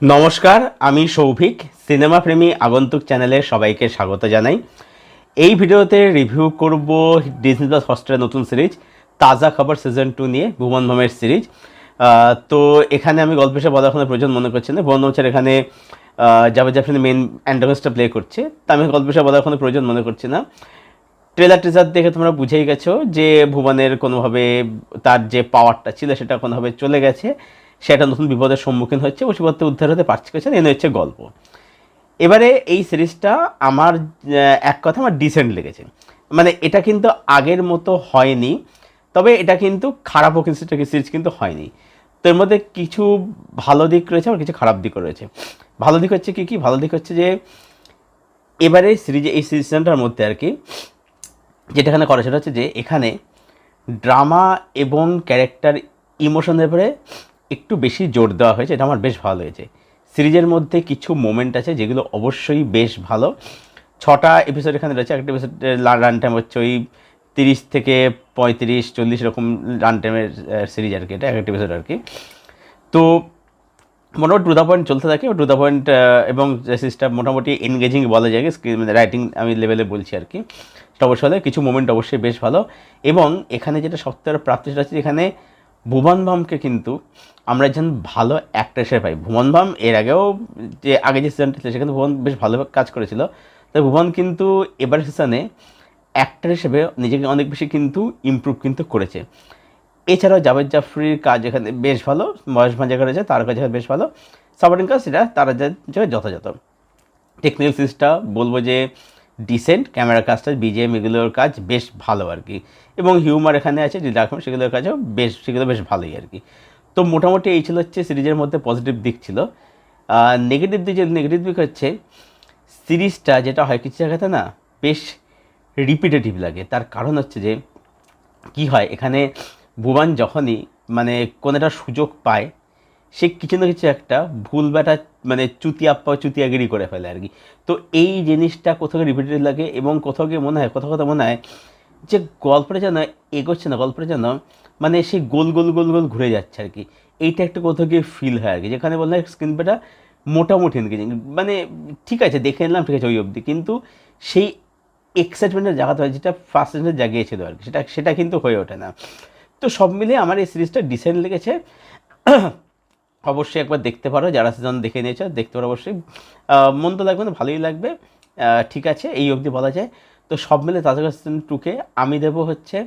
নমস্কার, আমি সৌভিক। সিনেমা প্রেমী আগন্তুক চ্যানেলে সবাইকে স্বাগত জানাই। এই ভিডিওতে রিভিউ করব ডিজনি প্লাস হটস্টারের নতুন সিরিজ তাজা খবর সিজন 2 নিয়ে, ভুবন ভামের সিরিজ। তো এখানে আমি গল্প হিসেবে বলার কোনো প্রয়োজন মনে করছি না। ভুবন ভাম এখানে জাভেদ জাফরিনের মেন অ্যান্টাগনিস্টটা প্লে করছে, তা আমি গল্প হিসেবে বলার কোনো প্রয়োজন মনে করছি না। ট্রেলার দেখে তোমরা বুঝেই গেছো যে ভুবনের কোনোভাবে তার যে পাওয়ারটা ছিল সেটা কোনোভাবে চলে গেছে, সেটা নতুন বিপদের সম্মুখীন হচ্ছে, মুসিবতে উদ্ধার হতে পারছে কিছু, এনে হচ্ছে গল্প। এবারে এই সিরিজটা আমার এক কথা আমার ডিসেন্ট লেগেছে। মানে এটা কিন্তু আগের মতো হয়নি, তবে এটা কিন্তু খারাপও সিরিজ কিন্তু হয়নি। তো এর মধ্যে কিছু ভালো দিক রয়েছে আর কিছু খারাপ দিকও রয়েছে। ভালো দিক হচ্ছে কি ভালো দিক হচ্ছে যে এবারে এই সিজনটার মধ্যে আর কি যেটা এখানে করা সেটা হচ্ছে যে এখানে ড্রামা এবং ক্যারেক্টার ইমোশনের উপরে একটু বেশি জোর দেওয়া হয়েছে, এটা আমার বেশ ভালো হয়েছে। সিরিজের মধ্যে কিছু মোমেন্ট আছে যেগুলো অবশ্যই বেশ ভালো। 6টা এপিসোড এখানে রয়েছে, একটা এপিসোডের রান টাইম হচ্ছে ওই 30 থেকে 35-40 এরকম রান টাইমের সিরিজ আর কি, এটা একটা এপিসোড আর কি। তো মোটামুটি টু দ্য পয়েন্ট চলতে থাকে, টু দ্য পয়েন্ট, এবং সিরিজটা মোটামুটি এনগেজিং বলা যায়, মানে রাইটিং আমি লেভেলে বলছি আর কি। সেটা অবশ্যই হলে কিছু মোমেন্ট অবশ্যই বেশ ভালো। এবং এখানে যেটা সবথেকে প্রাপ্তি সেটা হচ্ছে এখানে ভুবন ভামকে কিন্তু আমরা একজন ভালো অ্যাক্টর হিসেবে পাই। ভুবন ভাম এর আগেও আগে যে সিজনটা ছিল সেখানে ভুবন বেশ ভালো কাজ করেছিল। তবে ভুবন কিন্তু এবারের সিজনে অ্যাক্টর হিসেবে নিজেকে অনেক বেশি কিন্তু ইমপ্রুভ কিন্তু করেছে। এছাড়াও জাভেদ জাফরির কাজ এখানে বেশ ভালো, মহেশ ভাঞ্জাকা রয়েছে তার কাজ বেশ ভালো, সাপোর্টিং কাজ সেটা তারা যথাযথ। টেকনিক্যাল সিরিজটা বলবো যে ডিসেন্ট, ক্যামেরা কাজটা বিজিএম এগুলোর কাজ বেশ ভালো আর কি, এবং হিউমার এখানে আছে যে রাখুন সেগুলোর কাজও সেগুলো বেশ ভালোই আর কি। তো মোটামুটি এই ছিল হচ্ছে সিরিজের মধ্যে পজিটিভ দিক ছিল। নেগেটিভ দিক হচ্ছে সিরিজটা যেটা হয় কিছু জায়গাতে না বেশ রিপিটেটিভ লাগে। তার কারণ হচ্ছে যে কি হয় এখানে ভুবন যখনই মানে কোনো একটা সুযোগ পায় সে কিছু না কিছু একটা ভুল ব্যাটা মানে চুতিয়াগিরি করে ফেলে আর কি। তো এই জিনিসটা কোথাও রিপিটেড লাগে এবং কোথাও গিয়ে মনে হয় কোথাও মনে হয় যে গল্পটা যেন এগোচ্ছে না, গল্পটা যেন মানে সেই গোল গোল গোল গোল ঘুরে যাচ্ছে আর কি। এইটা একটা কোথাও গিয়ে ফিল হয় আর কি, যেখানে বললাম স্ক্রিন প্লেটা মোটামুটি এনগেজিং, মানে ঠিক আছে দেখে নিলাম ঠিক আছে ওই অবধি, কিন্তু সেই এক্সাইটমেন্টের জায়গাটা হয় যেটা ফার্স্ট সিজনে জাগিয়েছিল আর কি, সেটা কিন্তু হয়ে ওঠে না। তো সব মিলিয়ে আমার এই সিরিজটা ডিসেন্ট লেগেছে। অবশ্যই একবার দেখতে পারো, যারা সিজন দেখে নিয়েছো দেখতে পারো অবশ্যই। মন তো লাগবে না, ভালোই লাগবে। ঠিক আছে, এই অবধি বলা যায়। তো সব মিলে তাজা সিজন 2কে আমি দেবো হচ্ছে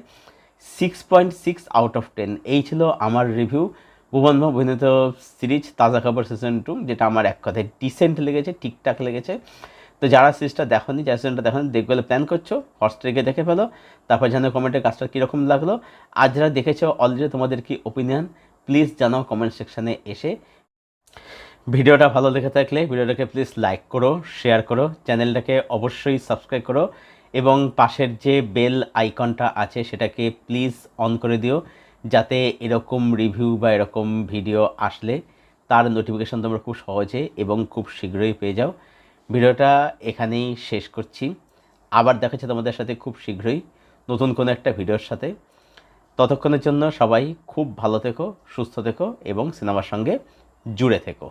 6.6 আউট অফ 10। এই ছিল আমার রিভিউ ভুবন ভাম অভিনীত সিরিজ তাজা খবর সিজন 2, যেটা আমার এক কথায় ডিসেন্ট লেগেছে, ঠিকঠাক লেগেছে। তো যারা সিরিজটা দেখোনি, যারা সিজনটা দেখোনি, দেখবে বলে প্ল্যান করছো হটস্টারে দেখে ফেলো, তারপর জানাও কমেন্টে কাজটা কীরকম লাগলো। আর যারা দেখেছো অলরেডি তোমাদের কি ওপিনিয়ন প্লিজ জানাও কমেন্ট সেকশানে এসে। ভিডিওটা ভালো লেগে থাকলে ভিডিওটাকে প্লিজ লাইক করো, শেয়ার করো, চ্যানেলটাকে অবশ্যই সাবস্ক্রাইব করো, এবং পাশের যে বেল আইকনটা আছে সেটাকে প্লিজ অন করে দিও, যাতে এরকম রিভিউ বা এরকম ভিডিও আসলে তার নোটিফিকেশান তোমরা খুব সহজে এবং খুব শীঘ্রই পেয়ে যাও। ভিডিওটা এখানেই শেষ করছি, আবার দেখা হচ্ছে তোমাদের সাথে খুব শীঘ্রই নতুন কোনো একটা ভিডিওর সাথে। ততক্ষণের জন্য সবাই খুব ভালো থেকো, সুস্থ থেকো এবং সিনেমার সঙ্গে জুড়ে থেকো।